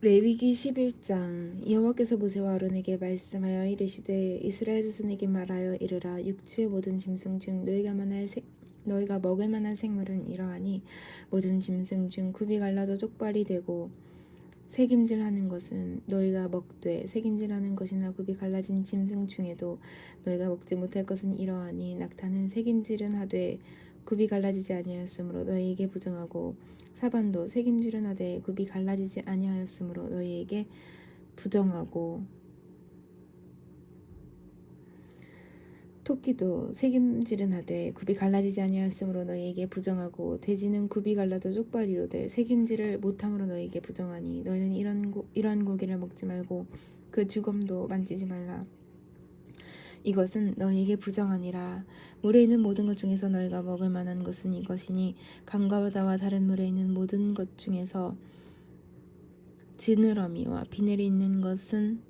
레위기 11장. 여호와께서 모세와 아론에게 말씀하여 이르시되 이스라엘 자손에게 말하여 이르라. 육지의 모든 짐승 중 너희가 먹을 만한 생물은 이러하니 모든 짐승 중 굽이 갈라져 쪽발이 되고 새김질하는 것은 너희가 먹되 새김질하는 것이나 굽이 갈라진 짐승 중에도 너희가 먹지 못할 것은 이러하니 낙타는 새김질은 하되 굽이 갈라지지 아니하였으므로 너희에게 부정하고 사반도 새김질은 하되 굽이 갈라지지 아니하였으므로 너희에게 부정하고 토끼도 새김질은 하되 굽이 갈라지지 아니하였으므로 너희에게 부정하고 돼지는 굽이 갈라져 쪽발이로되 새김질을 못함으로 너희에게 부정하니 너희는 이러한 고기를 먹지 말고 그 주검도 만지지 말라. 이것은 너희에게 부정하니라. 물에 있는 모든 것 중에서 너희가 먹을 만한 것은 이것이니 강과 바다와 다른 물에 있는 모든 것 중에서 지느러미와 비늘이 있는 것은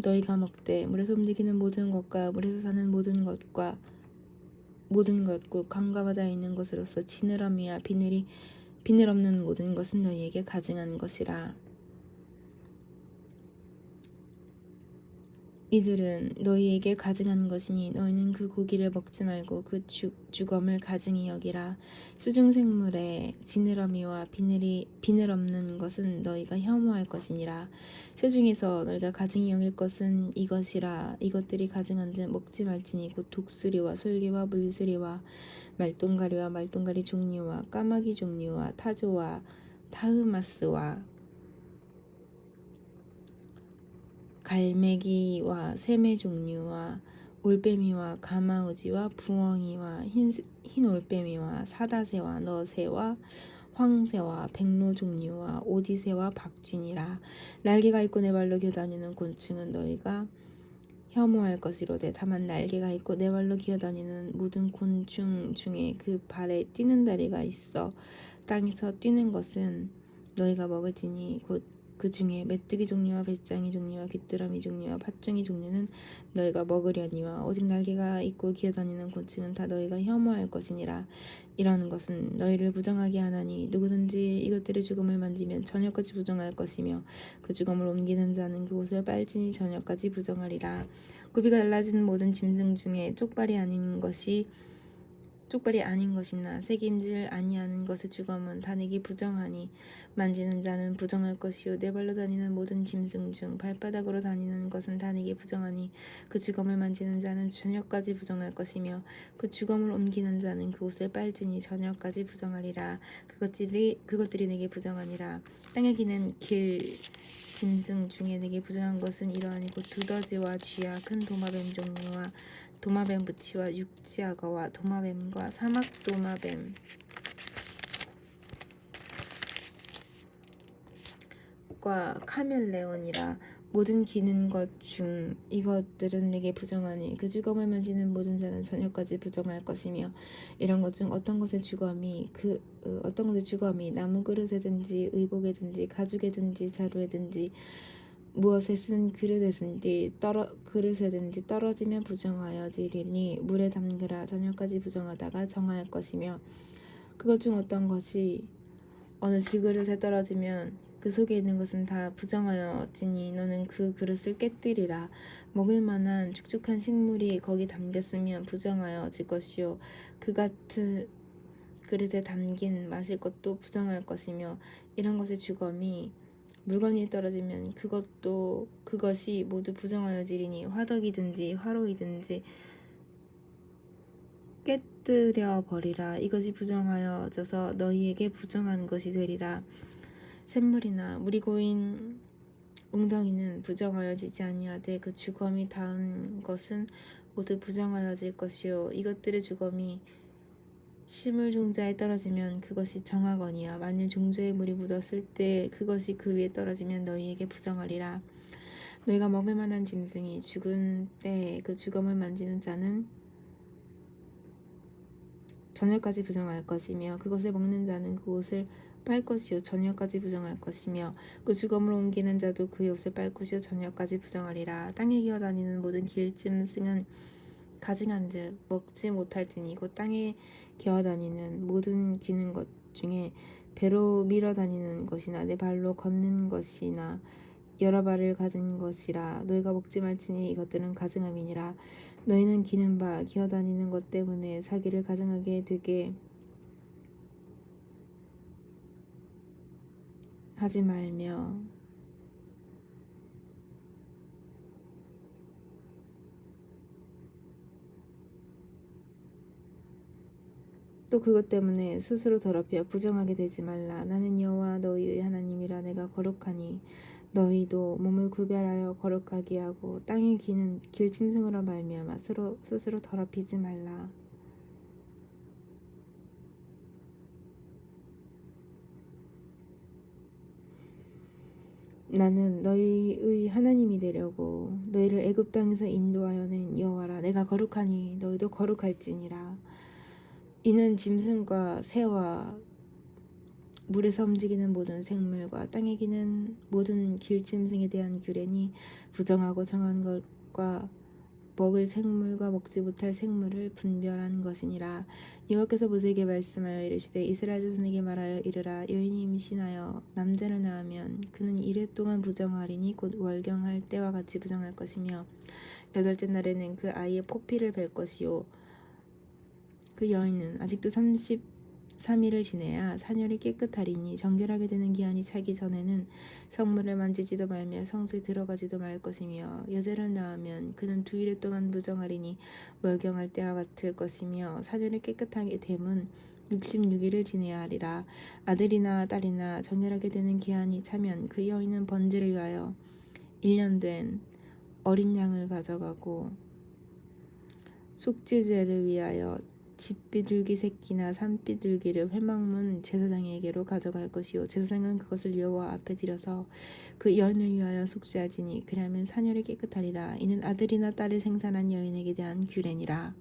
너희가 먹되 물에서 움직이는 모든 것과 물에서 사는 모든 것과 강과 바다에 있는 것으로서 지느러미와 비늘 없는 모든 것은 너희에게 가증한 것이라. 이들은 너희에게 가증한 것이니 너희는 그 고기를 먹지 말고 그 주검을 가증히 여기라. 수중생물에 지느러미와 비늘 없는 것은 너희가 혐오할 것이니라. 새 중에서 너희가 가증히 여길 것은 이것이라. 이것들이 가증한즉 먹지 말지니 곧 독수리와 솔개와 물수리와 말똥가리 종류와 까마귀 종류와 타조와 타흐마스와 갈매기와 새매 종류와 올빼미와 가마우지와 부엉이와 흰 올빼미와 사다새와 너새와 황새와 백로 종류와 오지새와 박쥐니라. 날개가 있고 네 발로 기어다니는 곤충은 너희가 혐오할 것이로되 다만 날개가 있고 네 발로 기어다니는 모든 곤충 중에 그 발에 뛰는 다리가 있어 땅에서 뛰는 것은 너희가 먹을지니 곧 그 중에 메뚜기 종류와 배짱이 종류와 귀뚜라미 종류와 팥종이 종류는 너희가 먹으려니와 오직 날개가 있고 기어다니는 곤충은 다 너희가 혐오할 것이니라. 이러한 것은 너희를 부정하게 하나니 누구든지 이것들의 주검을 만지면 저녁까지 부정할 것이며 그 주검을 옮기는 자는 그곳을 빨지니 저녁까지 부정하리라. 굽이 갈라진 모든 짐승 중에 쪽발이 아닌 것이나 새김질 아니하는 것의 주검은 다 내게 부정하니 만지는 자는 부정할 것이요 네 발로 다니는 모든 짐승 중 발바닥으로 다니는 것은 다 내게 부정하니 그 주검을 만지는 자는 저녁까지 부정할 것이며 그 주검을 옮기는 자는 그곳을 빨지니 저녁까지 부정하리라. 그것들이 내게 부정하니라. 땅에 기는 길 짐승 중에 내게 부정한 것은 이러하니 곧 두더지와 쥐야 큰 도마뱀 종류와 도마뱀 부치와 육지악어와 도마뱀과 사막 도마뱀과 카멜레온이라. 모든 기는 것 중 이것들은 내게 부정하니 그 주검을 만지는 모든 자는 저녁까지 부정할 것이며 이런 것 중 어떤 것의 주검이 나무 그릇에든지 의복에든지 가죽에든지 자루에든지 무엇에 쓴 그릇에든지 떨어지면 부정하여지리니 물에 담그라. 저녁까지 부정하다가 정할 것이며 그것 중 어떤 것이 어느 질그릇에 떨어지면 그 속에 있는 것은 다 부정하여지니 너는 그 그릇을 깨뜨리라. 먹을 만한 축축한 식물이 거기 담겼으면 부정하여질 것이요 그 같은 그릇에 담긴 마실 것도 부정할 것이며 이런 것의 주검이 물건이 떨어지면 그것이 모두 부정하여지리니 화덕이든지 화로이든지 깨뜨려 버리라. 이것이 부정하여져서 너희에게 부정한 것이 되리라. 샘물이나 물이 고인 웅덩이는 부정하여지지 아니하되 그 주검이 닿은 것은 모두 부정하여질 것이요 이것들의 주검이 시물 종자에 떨어지면 그것이 정하거니와 만일 종자에 물이 묻었을 때 그것이 그 위에 떨어지면 너희에게 부정하리라. 너희가 먹을 만한 짐승이 죽은 때에 그 주검을 만지는 자는 저녁까지 부정할 것이며 그것을 먹는 자는 그 옷을 빨 것이요 저녁까지 부정할 것이며 그 주검을 옮기는 자도 그의 옷을 빨 것이요 저녁까지 부정하리라. 땅에 기어다니는 모든 길짐승은 가증한즉 먹지 못할 테니 곧 땅에 기어다니는 모든 기는 것 중에 배로 밀어 다니는 것이나 내 발로 걷는 것이나 여러 발을 가진 것이라. 너희가 먹지 말지니 이것들은 가증함이니라. 너희는 기는 바 기어다니는 것 때문에 자기를 가증하게 되게 하지 말며 또 그것 때문에 스스로 더럽혀 부정하게 되지 말라. 나는 여호와 너희의 하나님이라. 내가 거룩하니 너희도 몸을 구별하여 거룩하게 하고 땅에 기는 길 짐승으로 말미암아 스스로 더럽히지 말라. 나는 너희의 하나님이 되려고 너희를 애굽 땅에서 인도하여 낸 여호와라. 내가 거룩하니 너희도 거룩할지니라. 이는 짐승과 새와 물에서 움직이는 모든 생물과 땅에 기는 모든 길짐승에 대한 규례니 부정하고 정한 것과 먹을 생물과 먹지 못할 생물을 분별한 것이니라. 여호와께서 모세에게 말씀하여 이르시되 이스라엘 자손에게 말하여 이르라. 여인이 임신하여 남자를 낳으면 그는 이레 동안 부정하리니 곧 월경할 때와 같이 부정할 것이며 여덟째 날에는 그 아이의 포피를 벨 것이요 그 여인은 아직도 33일을 지내야 사녀를 깨끗하리니 정결하게 되는 기한이 차기 전에는 성물을 만지지도 말며 성소에 들어가지도 말 것이며 여자를 낳으면 그는 2일 동안 부정하리니 월경할 때와 같을 것이며 사녀를 깨끗하게 됨은 66일을 지내야 하리라. 아들이나 딸이나 정결하게 되는 기한이 차면 그 여인은 번제를 위하여 1년 된 어린 양을 가져가고 속죄제를 위하여 집비둘기 새끼나 산비둘기를 회막문 제사장에게로 가져갈 것이요 제사장은 그것을 여호와 앞에 드려서 그 여인을 위하여 속죄하지니 그리하면 사녀를 깨끗하리라. 이는 아들이나 딸을 생산한 여인에게 대한 규례니라.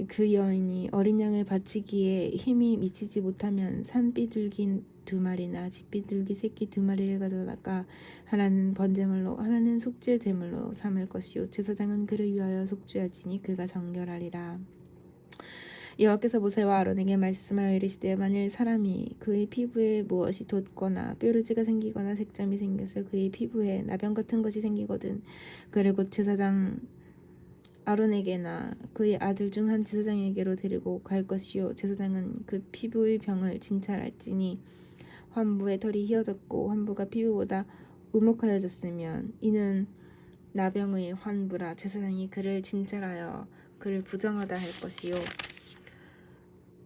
그 여인이 어린 양을 바치기에 힘이 미치지 못하면 산비둘기 2마리나 집비둘기 새끼 2마리를 가져다가 하나는 번제물로 하나는 속죄제물로 삼을 것이요 제사장은 그를 위하여 속죄하지니 그가 정결하리라. 여호와께서 모세와 아론에게 말씀하여 이르시되 만일 사람이 그의 피부에 무엇이 돋거나 뾰루지가 생기거나 색점이 생겨서 그의 피부에 나병 같은 것이 생기거든 그를 곧 제사장 아론에게나 그의 아들 중 한 제사장에게로 데리고 갈 것이요 제사장은 그 피부의 병을 진찰할지니 환부의 털이 휘어졌고 환부가 피부보다 우목하여졌으면 이는 나병의 환부라. 제사장이 그를 진찰하여 그를 부정하다 할 것이요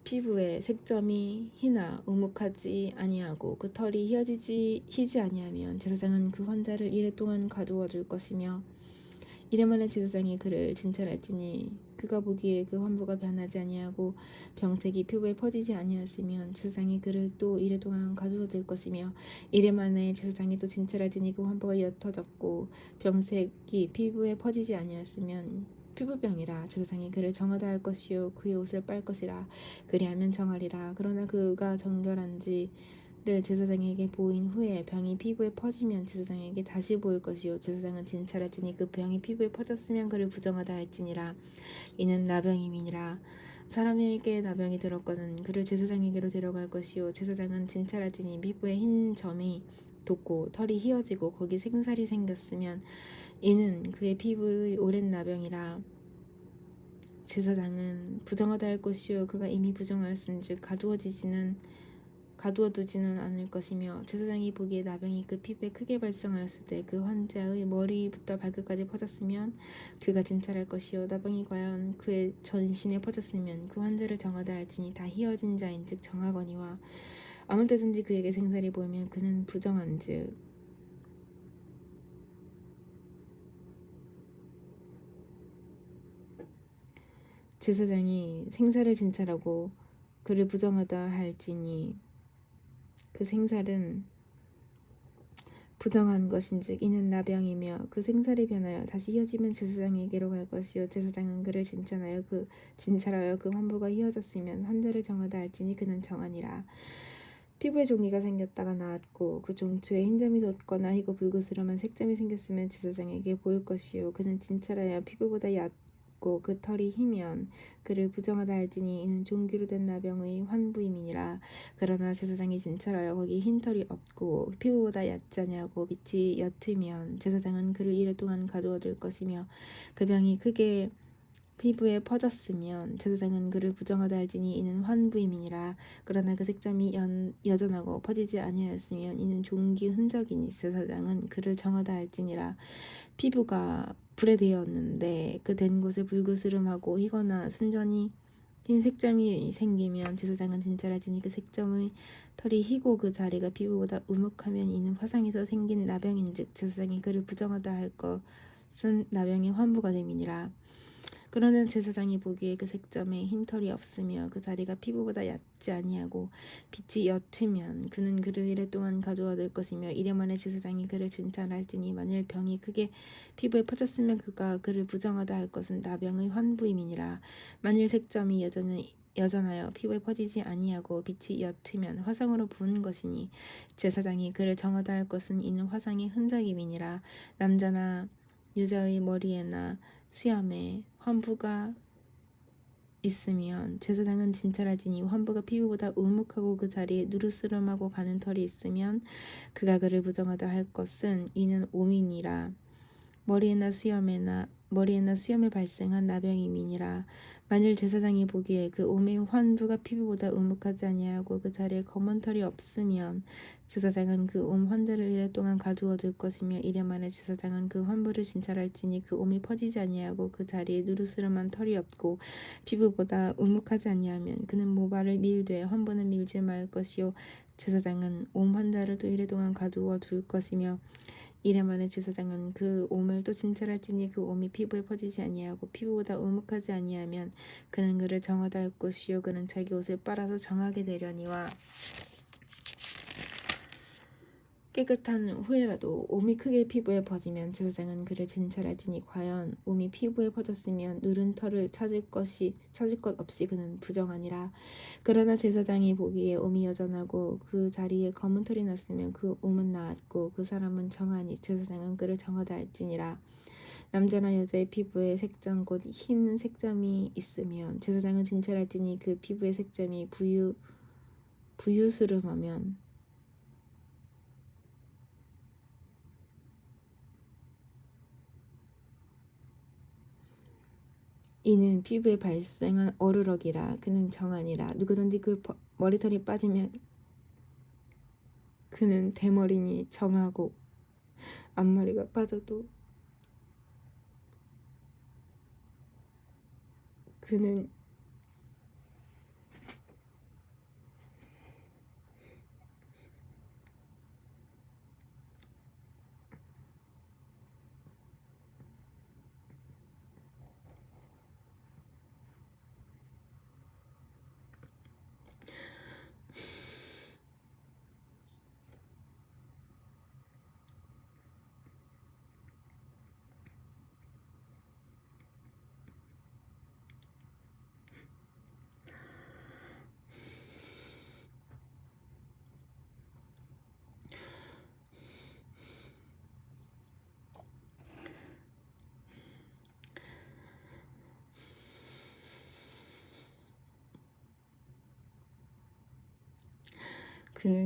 피부에 색점이 희나 우묵하지 아니하고 그 털이 희지 아니하면 제사장은 그 환자를 이레 동안 가두어 줄 것이며 이레 만에 제사장이 그를 진찰할지니 그가 보기에 그 환부가 변하지 아니하고 병색이 피부에 퍼지지 아니하였으면 제사장이 그를 또 이레 동안 가두어 둘 것이며 이레 만에 제사장이 또 진찰할지니 그 환부가 옅어졌고 병색이 피부에 퍼지지 아니하였으면 피부병이라. 제사장이 그를 정하다 할 것이요 그의 옷을 빨 것이라. 그리하면 정하리라. 그러나 그가 정결한지를 제사장에게 보인 후에 병이 피부에 퍼지면 제사장에게 다시 보일 것이요 제사장은 진찰할지니 그 병이 피부에 퍼졌으면 그를 부정하다 할지니라. 이는 나병임이니라. 사람에게 나병이 들었거든 그를 제사장에게로 데려갈 것이요 제사장은 진찰할지니 피부에 흰 점이 돋고 털이 휘어지고 거기 생살이 생겼으면 이는 그의 피부의 오랜 나병이라. 제사장은 부정하다 할 것이요 그가 이미 부정하였은즉 가두어두지는 않을 것이며 제사장이 보기에 나병이 그 피부에 크게 발생하였을 때 그 환자의 머리부터 발끝까지 퍼졌으면 그가 진찰할 것이요 나병이 과연 그의 전신에 퍼졌으면 그 환자를 정하다 할지니 다 휘어진 자인즉 정하거니와 아무 때든지 그에게 생살이 보이면 그는 부정한즉 제사장이 생사를 진찰하고 그를 부정하다 할지니 그 생살은 부정한 것인즉 이는 나병이며 그 생살이 변하여 다시 휘어지면 제사장에게로 갈 것이요 제사장은 그를 진찰하여 그 환부가 휘어졌으면 환자를 정하다 할지니 그는 정하니라. 피부에 종기가 생겼다가 나았고 그 종초에 흰점이 돋거나 희고 붉으스름한 색점이 생겼으면 제사장에게 보일 것이요 그는 진찰하여 피부보다 얕고 그 털이 희면 그를 부정하다 할지니 이는 종기로 된 나병의 환부임이니라. 그러나 제사장이 진찰하여 거기 흰 털이 없고 피부보다 얕지 아니하고 빛이 옅으면 제사장은 그를 이래 동안 가두어 둘 것이며 그 병이 크게 피부에 퍼졌으면 제사장은 그를 부정하다 할지니 이는 환부임이니라. 그러나 그 색점이 여전하고 퍼지지 아니하였으면 이는 종기 흔적이니 제사장은 그를 정하다 할지니라. 피부가 불에 데었는데 그 된 곳에 붉으스름하고 희거나 순전히 흰 색점이 생기면 제사장은 진찰할지니 그 색점의 털이 희고 그 자리가 피부보다 우묵하면 이는 화상에서 생긴 나병인즉 제사장이 그를 부정하다 할 것은 나병의 환부가 됨이니라. 그러는 제사장이 보기에 그 색점에 흰 털이 없으며 그 자리가 피부보다 얕지 아니하고 빛이 옅으면 그는 그를 이래 동안 가져와 둘 것이며 이래 만에 제사장이 그를 진찰할지니 만일 병이 크게 피부에 퍼졌으면 그가 그를 부정하다 할 것은 나병의 환부임이니라. 만일 색점이 여전하여 피부에 퍼지지 아니하고 빛이 옅으면 화상으로 부은 것이니 제사장이 그를 정하다 할 것은 이는 화상의 흔적임이니라. 남자나 여자의 머리에나 수염에 환부가 있으면 제사장은 진찰할지니 환부가 피부보다 우묵하고 그 자리에 누르스름하고 가는 털이 있으면 그가 그를 부정하다 할 것은 이는 오민이라. 머리에나 수염에 발생한 나병임이니라. 만일 제사장이 보기에 그 오매 환부가 피부보다 우묵하지 아니하고 그 자리에 검은 털이 없으면 제사장은 그 옴 환자를 이래 동안 가두어 둘 것이며 이래 만에 제사장은 그 환부를 진찰할지니 그 옴이 퍼지지 아니하고 그 자리에 누르스름한 털이 없고 피부보다 우묵하지 아니하면 그는 모발을 밀되 환부는 밀지 말 것이요 제사장은 옴 환자를 또 이래 동안 가두어 둘 것이며 이래 만에 제사장은 그 옴을 또 진찰할지니 그 옴이 피부에 퍼지지 아니하고 피부보다 우묵하지 아니하면 그는 그를 정하다 할 것이요 그는 자기 옷을 빨아서 정하게 되려니와. 깨끗한 후에라도 옴이 크게 피부에 퍼지면 제사장은 그를 진찰할지니 과연 옴이 피부에 퍼졌으면 누른 털을 찾을 것 없이 그는 부정하니라. 그러나 제사장이 보기에 옴이 여전하고 그 자리에 검은 털이 났으면 그 옴은 나았고 그 사람은 정하니 제사장은 그를 정하다 할지니라. 남자나 여자의 피부에 색점 곧 흰 색점이 있으면 제사장은 진찰할지니 그 피부의 색점이 부유스름하면 이는 피부에 발생한 어루럭이라. 그는 정하니라. 누구든지 그 머리털이 빠지면 그는 대머리니 정하고 앞머리가 빠져도 그는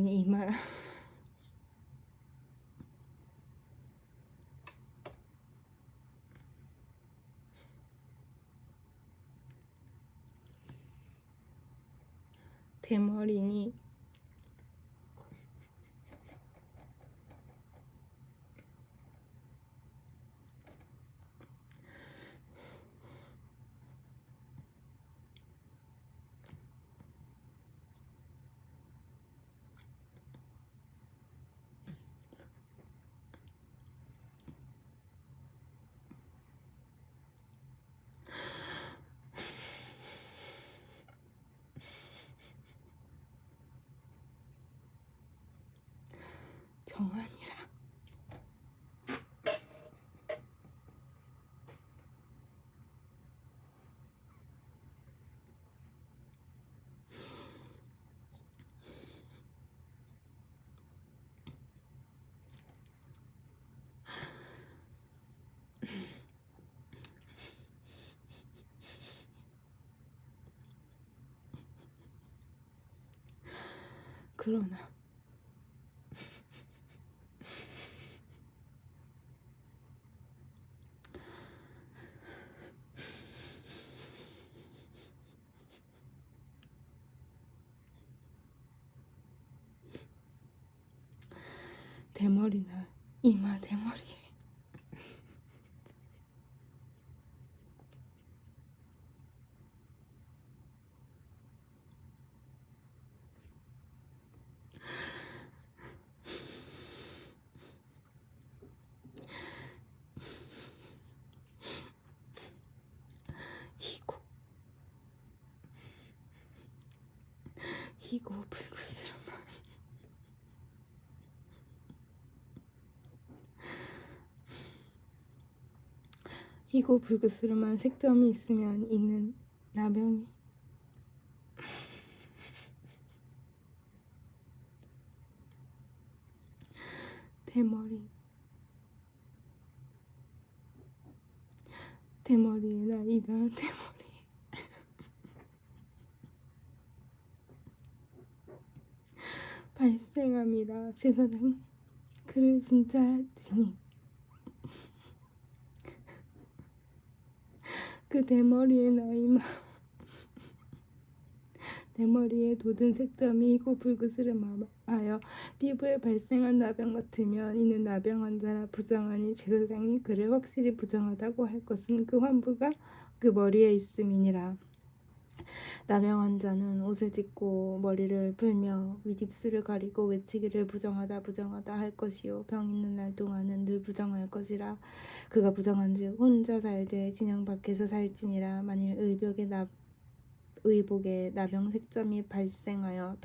이마 대머리니 정하니라. 그러나 대머리나 이마 대머리에 희고 불그스름한 희고 불그스름한 색점이 있으면 이는 나병이 대머리에나 이마 대머리 발생함이라 제사장 그를 진찰할지니 그 대머리에나 이마 대머리에 돋은 색점이 희고 불그스름하여 피부에 발생한 나병 같으면 이는 나병 환자라 부정하니 제사장이 그를 확실히 부정하다고 할 것은 그 환부가 그 머리에 있음이니라. 나병 환자는 옷을 찢고 머리를 풀며 윗입술을 가리고 외치기를 부정하다 부정하다 할 것이요 병 있는 날 동안은 늘 부정할 것이라. 그가 부정한즉 혼자 살되 진영 밖에서 살지니라. 만일 의복에 나병 색점이 발생하여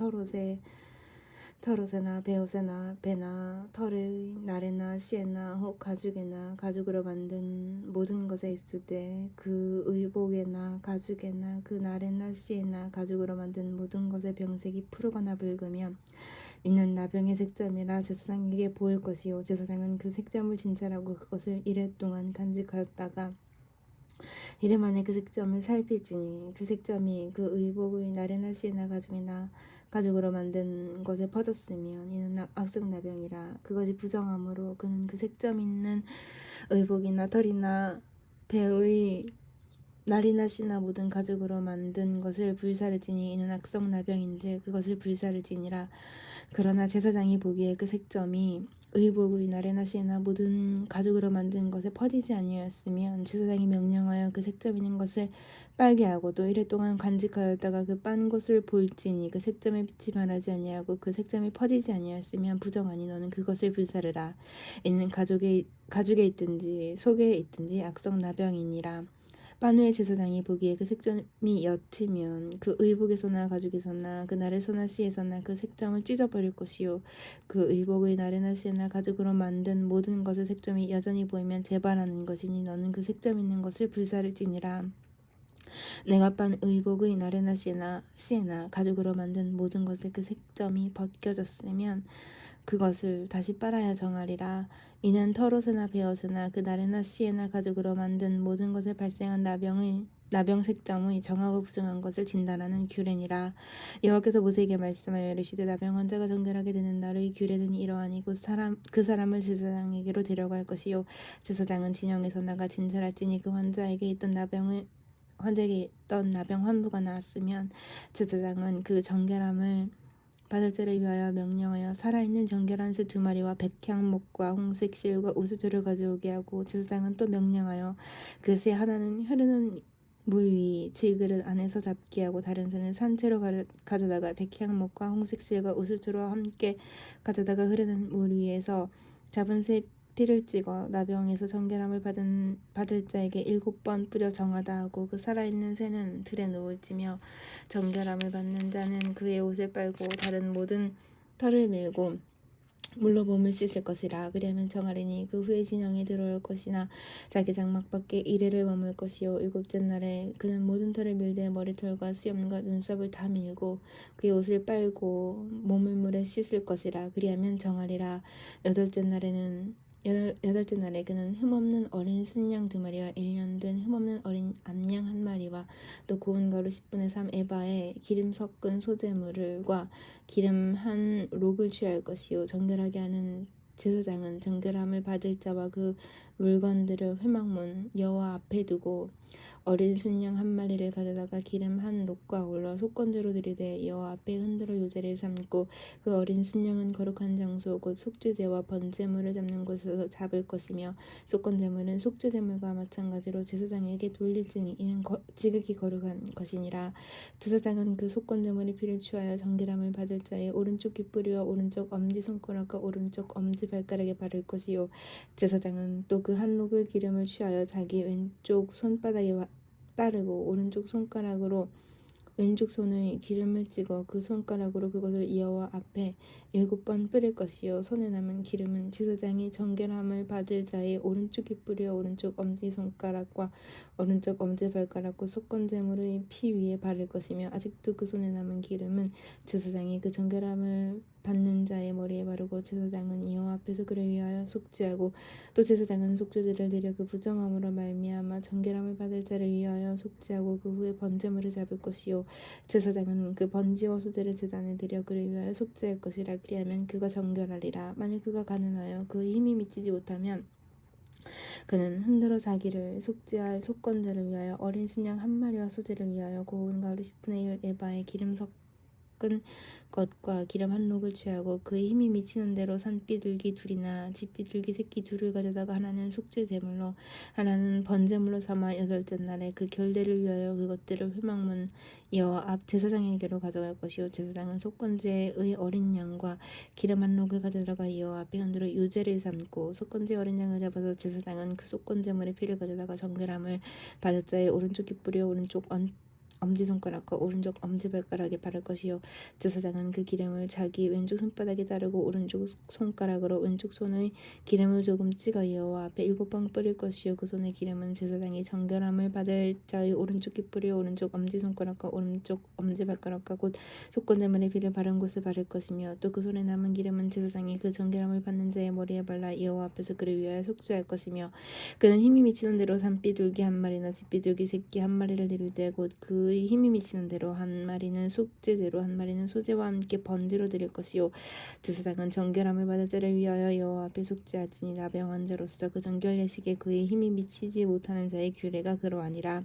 털옷에나 베옷에나 배나 털의 나래나 씨에나 혹 가죽에나 가죽으로 만든 모든 것에 있을 때 그 의복에나 가죽에나 그 나래나 씨에나 가죽으로 만든 모든 것의 병색이 푸르거나 붉으면 이는 나병의 색점이라 제사장에게 보일 것이요 제사장은 그 색점을 진찰하고 그것을 이래 동안 간직하였다가 이래 만에 그 색점을 살필지니 그 색점이 그 의복의 나래나 씨에나 가죽이나 가죽으로 만든 것에 퍼졌으면 이는 악성나병이라. 그것이 부정함으로 그는 그 색점 있는 의복이나 털이나 배의 날이나 씨나 모든 가죽으로 만든 것을 불사를 지니 이는 악성나병인즉 그것을 불사를 지니라. 그러나 제사장이 보기에 그 색점이 의복의 나래나 씨나 모든 가죽으로 만든 것에 퍼지지 아니하였으면 제사장이 명령하여 그 색점 있는 것을 빨게 하고 또 이래 동안 간직하였다가 그 빤 것을 볼지니 그 색점에 빛이 말하지 아니하고 그 색점이 퍼지지 아니하였으면 부정하니 너는 그것을 불사르라. 이는 가죽에 있든지 속에 있든지 악성나병이니라. 만우의 제사장이 보기에 그 색점이 옅으면 그 의복에서나 가죽에서나 그 나래서나 씨에서나 그 색점을 찢어버릴 것이요 그 의복의 나래나 씨나 가죽으로 만든 모든 것의 색점이 여전히 보이면 재발하는 것이니 너는 그 색점 있는 것을 불사를지니라. 내가 빤 의복의 나래나 씨에나 가죽으로 만든 모든 것의 그 색점이 벗겨졌으면 그것을 다시 빨아야 정하리라. 이는 털옷에나 베옷에나 그 나래나 씨에나 가죽으로 만든 모든 것에 발생한 나병 색점의 정하고 부정한 것을 진단하는 규례니라. 여호와께서 모세에게 말씀하여 이르시되 나병 환자가 정결하게 되는 날의 규례는 이러하니 곧 그 사람을 제사장에게로 데려갈 것이요 제사장은 진영에서 나가 진찰할지니 그 환자에게 있던 나병 환부가 나았으면 제사장은 그 정결함을 받을 자를 위하여 명령하여 살아있는 정결한 새 2마리와 백향목과 홍색 실과 우수조를 가져오게 하고 제사장은 또 명령하여 그 새 하나는 흐르는 물 위 질그릇 안에서 잡게 하고 다른 새는 산채로 가져다가 백향목과 홍색 실과 우수조와 함께 가져다가 흐르는 물 위에서 잡은 새 피를 찍어 나병에서 정결함을 받을 자에게 7번 뿌려 정하다 하고 그 살아있는 새는 들에 놓을지며 정결함을 받는 자는 그의 옷을 빨고 다른 모든 털을 밀고 물로 몸을 씻을 것이라. 그리하면 정하리니 그 후에 진영에 들어올 것이나 자기 장막 밖에 이래를 머물 것이요 7째 날에 그는 모든 털을 밀되 머리털과 수염과 눈썹을 다 밀고 그의 옷을 빨고 몸을 물에 씻을 것이라. 그리하면 정하리라. 8째 날에는 여덟째 날에 그는 흠없는 어린 순양 2마리와 1년 된 흠없는 어린 암양 1마리와 또 고운 가루 10분의 3 에바에 기름 섞은 소재물과 기름 한 록을 취할 것이요 정결하게 하는 제사장은 정결함을 받을 자와 그 물건들을 회막문 여호와 앞에 두고 어린 순양 1마리를 가져다가 기름 한 록과 어울러 속건제로 드리되 여호와 앞에 흔들어 요제를 삼고 그 어린 순양은 거룩한 장소 곧 속죄제와 번제물을 잡는 곳에서 잡을 것이며 속건제물은 속죄제물과 마찬가지로 제사장에게 돌릴지니 이는 지극히 거룩한 것이니라. 제사장은 그 속건제물의 피를 취하여 정결함을 받을 자의 오른쪽 귓뿌리와 오른쪽 엄지손가락과 오른쪽 엄지발가락에 바를 것이요 제사장은 또 그 한 록을 기름을 취하여 자기 왼쪽 손바닥에 따르고 오른쪽 손가락으로 왼쪽 손의 기름을 찍어 그 손가락으로 그것을 여호와 앞에 7번 뿌릴 것이요 손에 남은 기름은 제사장이 정결함을 받을 자의 오른쪽 귓뿌리와 오른쪽 엄지손가락과 오른쪽 엄지발가락과 속건제물의 피 위에 바를 것이며 아직도 그 손에 남은 기름은 제사장이 그 정결함을 받는 자의 머리에 바르고 제사장은 여호와 앞에서 그를 위하여 속죄하고 또 제사장은 속죄제를 드려 그 부정함으로 말미암아 정결함을 받을 자를 위하여 속죄하고 그 후에 번제물을 잡을 것이요 제사장은 그 번제와 소제를 제단에 드려 그를 위하여 속죄할 것이라. 그리하면 그가 정결하리라. 만일 그가 가난하여 그 힘이 미치지 못하면 그는 흔들어 자기를 속죄할 속건제를 위하여 어린 순양 1마리와 소제를 위하여 고운 가루 10분의 1 에바에 기름 섞은 것과 기름 한 록을 취하고 그의 힘이 미치는 대로 산비둘기 2이나 집비둘기 새끼 2를 가져다가 하나는 속죄 제물로 하나는 번제물로 삼아 8째 날에 그 결례를 위하여 그것들을 회막문 여호와 앞 제사장에게로 가져갈 것이요 제사장은 속건제의 어린 양과 기름 한 록을 가져다가 여호와 앞에 흔들어 유제를 삼고 속건제 어린 양을 잡아서 제사장은 그 속건제물의 피를 가져다가 정결함을 받을 자의 오른쪽 귓뿌리와 오른쪽 엄지손가락과 오른쪽 엄지발가락에 바를 것이요 제사장은 그 기름을 자기 왼쪽 손바닥에 따르고 오른쪽 손가락으로 왼쪽 손의 기름을 조금 찍어 여호와 앞에 7번 뿌릴 것이요 그 손의 기름은 제사장이 정결함을 받을 자의 오른쪽 귓뿌리와 오른쪽 엄지손가락과 오른쪽 엄지발가락과 곧 속건제물의 피를 바른 곳에 바를 것이며 또 그 손에 남은 기름은 제사장이 그 정결함을 받는 자의 머리에 발라 여호와 앞에서 그를 위하여 속죄할 것이며 그는 힘이 미치는 대로 산비둘기 1마리나 집비둘기 새끼 1마리를 드리되 곧 그의 힘이 미치는 대로 1마리는 속죄제로 1마리는 소제와 함께 번제로 드릴 것이요 제사장은 정결함을 받을 자를 위하여 여호와 앞에 속죄하지니 나병한 자로서 그 정결 예식에 그의 힘이 미치지 못하는 자의 규례가 그러하니라.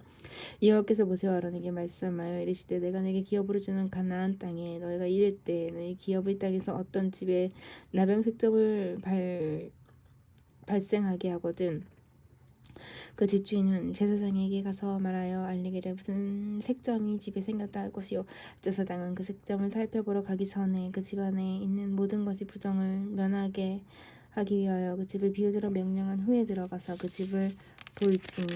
여호와께서 모세와 아론에게 말씀하여 이르시되 내가 내게 기업으로 주는 가나안 땅에 너희가 이를 때 너희 기업의 땅에서 어떤 집에 나병 색점을 발생하게 하거든 그 집주인은 제사장에게 가서 말하여 알리기를 무슨 색점이 집에 생겼다 할 것이요 제사장은 그 색점을 살펴보러 가기 전에 그 집 안에 있는 모든 것이 부정을 면하게 하기 위하여 그 집을 비우도록 명령한 후에 들어가서 그 집을 볼지니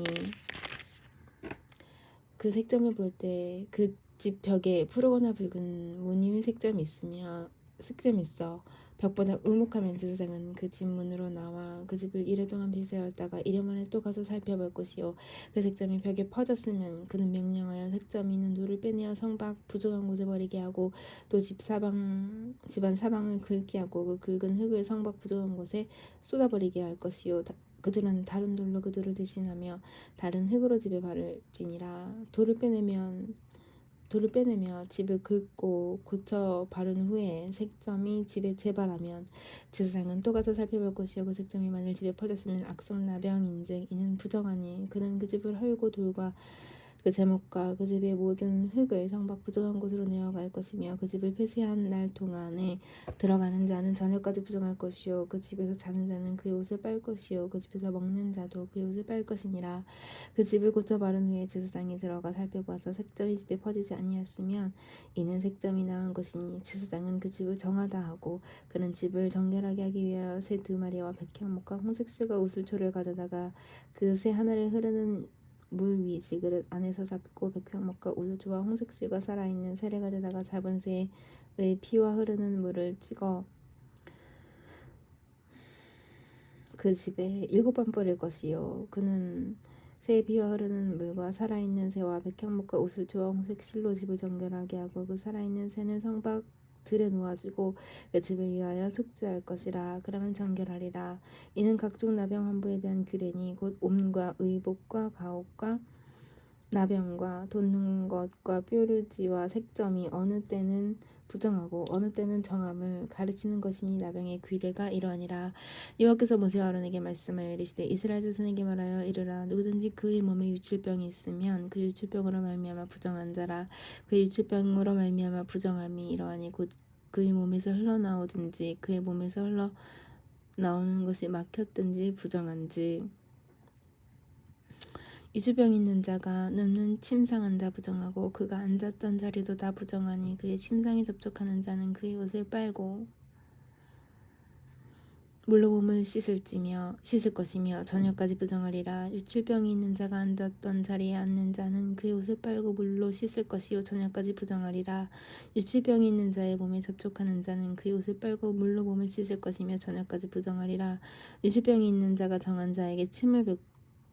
그 색점을 볼 때 그 집 벽에 푸르거나 붉은 무늬의 색점이 있어 벽보다 우묵하면 제사장은 그 집 문으로 나와 그 집을 이래 동안 비세었다가 이래 만에 또 가서 살펴볼 것이요 그 색점이 벽에 퍼졌으면 그는 명령하여 색점이 있는 돌을 빼내어 성밖 부족한 곳에 버리게 하고 또 집안 사방을 긁게 하고 그 긁은 흙을 성밖 부족한 곳에 쏟아버리게 할 것이요 그들은 다른 돌로 그 돌을 대신하며 다른 흙으로 집에 바를지니라. 돌을 빼내며 집을 긁고 고쳐 바른 후에 색점이 집에 재발하면 제사장은 또 가서 살펴볼 것이요 그 색점이 만일 집에 퍼졌으면 악성나병인즉 이는 부정하니 그는 그 집을 헐고 돌과 그 제목과 그 집의 모든 흙을 성밖 부정한 곳으로 내어갈 것이며 그 집을 폐쇄한 날 동안에 들어가는 자는 저녁까지 부정할 것이요 그 집에서 자는 자는 그의 옷을 빨 것이요 그 집에서 먹는 자도 그의 옷을 빨 것이니라. 그 집을 고쳐 바른 후에 제사장이 들어가 살펴봐서 색점이 집에 퍼지지 아니하였으면 이는 색점이 나은 것이니 제사장은 그 집을 정하다 하고 그는 집을 정결하게 하기 위하여 새 2마리와 백향목과 홍색실과 우슬초를 가져다가 그 새 하나를 흐르는 물 위 지그릇 안에서 잡고 백향목과 우슬초와 홍색실과 살아있는 새를 가져다가 잡은 새의 피와 흐르는 물을 찍어 그 집에 7번 뿌릴 것이요 그는 새의 피와 흐르는 물과 살아있는 새와 백향목과 우슬초와 홍색실로 집을 정결하게 하고 그 살아있는 새는 성밖 들에 놓아주고 그 집을 위하여 속죄할 것이라. 그러면 정결하리라. 이는 각종 나병 환부에 대한 규례니 곧 옴과 의복과 가옥과 나병과 돋는 것과 뾰루지와 색점이 어느 때는 부정하고 어느 때는 정함을 가르치는 것이니 나병의 규례가 이러하니라. 여호와께서 모세와 아론에게 말씀하여 이르시되 이스라엘 자손에게 말하여 이르라. 누구든지 그의 몸에 유출병이 있으면 그 유출병으로 말미암아 부정한 자라. 그 유출병으로 말미암아 부정함이 이러하니 곧 그의 몸에서 흘러나오든지 그의 몸에서 흘러나오는 것이 막혔든지 부정한지. 유주병 있는 자가 눕는 침상은 다 부정하고 그가 앉았던 자리도 다 부정하니 그의 침상에 접촉하는 자는 그의 옷을 빨고 물로 몸을 씻을 것이며 저녁까지 부정하리라. 유출병이 있는 자가 앉았던 자리에 앉는 자는 그의 옷을 빨고 물로 씻을 것이요 저녁까지 부정하리라. 유출병이 있는 자의 몸에 접촉하는 자는 그의 옷을 빨고 물로 몸을 씻을 것이며 저녁까지 부정하리라. 유출병이 있는 자가 정한 자에게 침을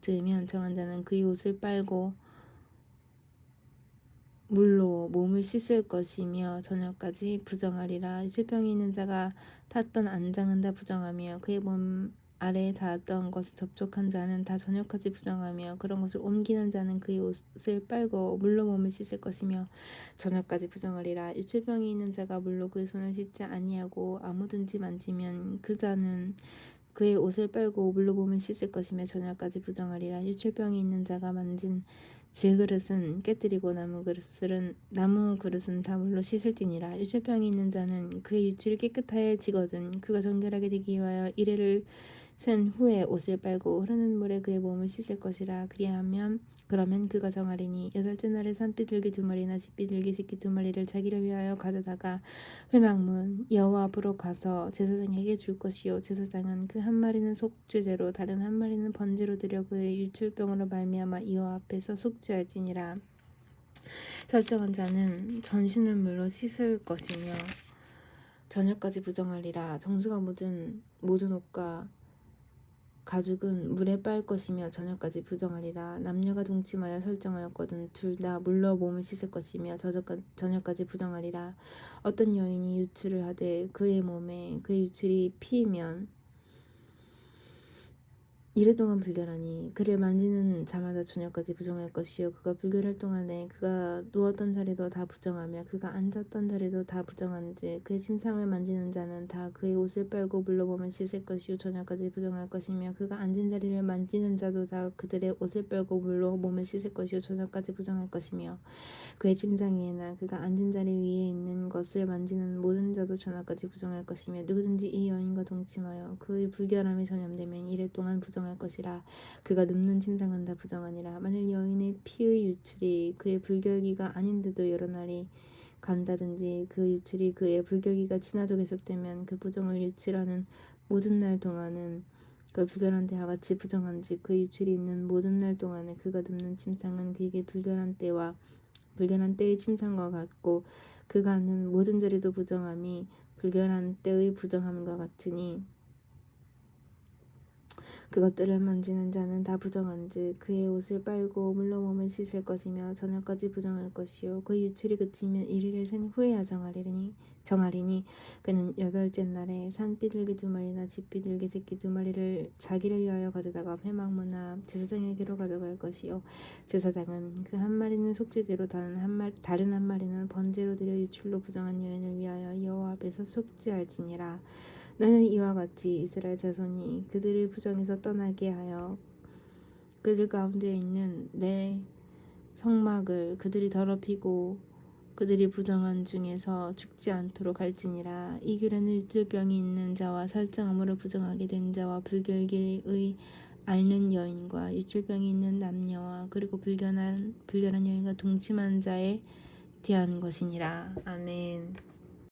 뱉으면 정한 자는 그의 옷을 빨고 물로 몸을 씻을 것이며 저녁까지 부정하리라. 유출병이 있는 자가 탔던 안장은 다 부정하며 그의 몸 아래에 닿았던 것을 접촉한 자는 다 저녁까지 부정하며 그런 것을 옮기는 자는 그의 옷을 빨고 물로 몸을 씻을 것이며 저녁까지 부정하리라. 유출병이 있는 자가 물로 그의 손을 씻지 아니하고 아무든지 만지면 그 자는 그의 옷을 빨고 물로 몸을 씻을 것이며 저녁까지 부정하리라. 유출병이 있는 자가 만진 질그릇은 깨뜨리고 나무 그릇은 다 물로 씻을지니라. 유출병이 있는 자는 그의 유출이 깨끗하여지거든 그가 정결하게 되기 위하여 이래를 센 후에 옷을 빨고 흐르는 물에 그의 몸을 씻을 것이라. 그러면 그가 정하리니 여덟째 날에 산비둘기 2마리나 집비둘기 새끼 2마리를 자기를 위하여 가져다가 회막문 여호와 앞으로 가서 제사장에게 줄 것이요 제사장은 그 한 마리는 속죄제로 다른 한 마리는 번제로 드려 그의 유출병으로 말미암아 여호와 앞에서 속죄할지니라. 설정한 자는 전신을 물로 씻을 것이며 저녁까지 부정하리라. 정수가 묻은 모든 옷과 가죽은 물에 빨 것이며 저녁까지 부정하리라. 남녀가 동침하여 설정하였거든 둘 다 물로 몸을 씻을 것이며 저녁까지 부정하리라. 어떤 여인이 유출을 하되 그의 몸에 그의 유출이 피이면 이래 동안 불결하니 그를 만지는 자마다 저녁까지 부정할 것이요 그가 불결할 동안에 그가 누웠던 자리도 다 부정하며 그가 앉았던 자리도 다 부정한즉 그의 침상을 만지는 자는 다 그의 옷을 빨고 물로 몸을 씻을 것이요 저녁까지 부정할 것이며 그가 앉은 자리를 만지는 자도 다 그들의 옷을 빨고 물로 몸을 씻을 것이요 저녁까지 부정할 것이며 그의 침상 위에나 그가 앉은 자리 위에 있는 것을 만지는 모든 자도 저녁까지 부정할 것이며 누구든지 이 여인과 동침하여 그의 불결함이 전염되면 이래 동안 부정할 것이라. 그가 눕는 침상은 다 부정하니라. 만일 여인의 피의 유출이 그의 불결기가 아닌데도 여러 날이 간다든지 그 유출이 그의 불결기가 지나도 계속되면 그 부정을 유출하는 모든 날 동안은 그 불결한 때와 같이 부정한즉 그 유출이 있는 모든 날 동안에 그가 눕는 침상은 그에게 불결한 때의 침상과 같고 그가 앉는 모든 자리도 부정함이 불결한 때의 부정함과 같으니 그것들을 만지는 자는 다 부정한즉 그의 옷을 빨고 물로 몸을 씻을 것이며 저녁까지 부정할 것이요 그 유출이 그치면 1일을 센 후에야 정하리니 그는 여덟째 날에 산비둘기 2마리나 집비둘기 새끼 2마리를 자기를 위하여 가져다가 회막문 앞 제사장에게로 가져갈 것이요 제사장은 그 한 마리는 속죄제로 다른 한 마리는 번제로 드려 유출로 부정한 여인을 위하여 여호와 앞에서 속죄할지니라. 너는 이와 같이 이스라엘 자손이 그들을 부정해서 떠나게 하여 그들 가운데 있는 내 성막을 그들이 더럽히고 그들이 부정한 중에서 죽지 않도록 할지니라. 이 규례는 유출병이 있는 자와 설정함으로 부정하게 된 자와 불결기의 앓는 여인과 유출병이 있는 남녀와 그리고 불결한 여인과 동침한 자에 대한 것이니라. 아멘.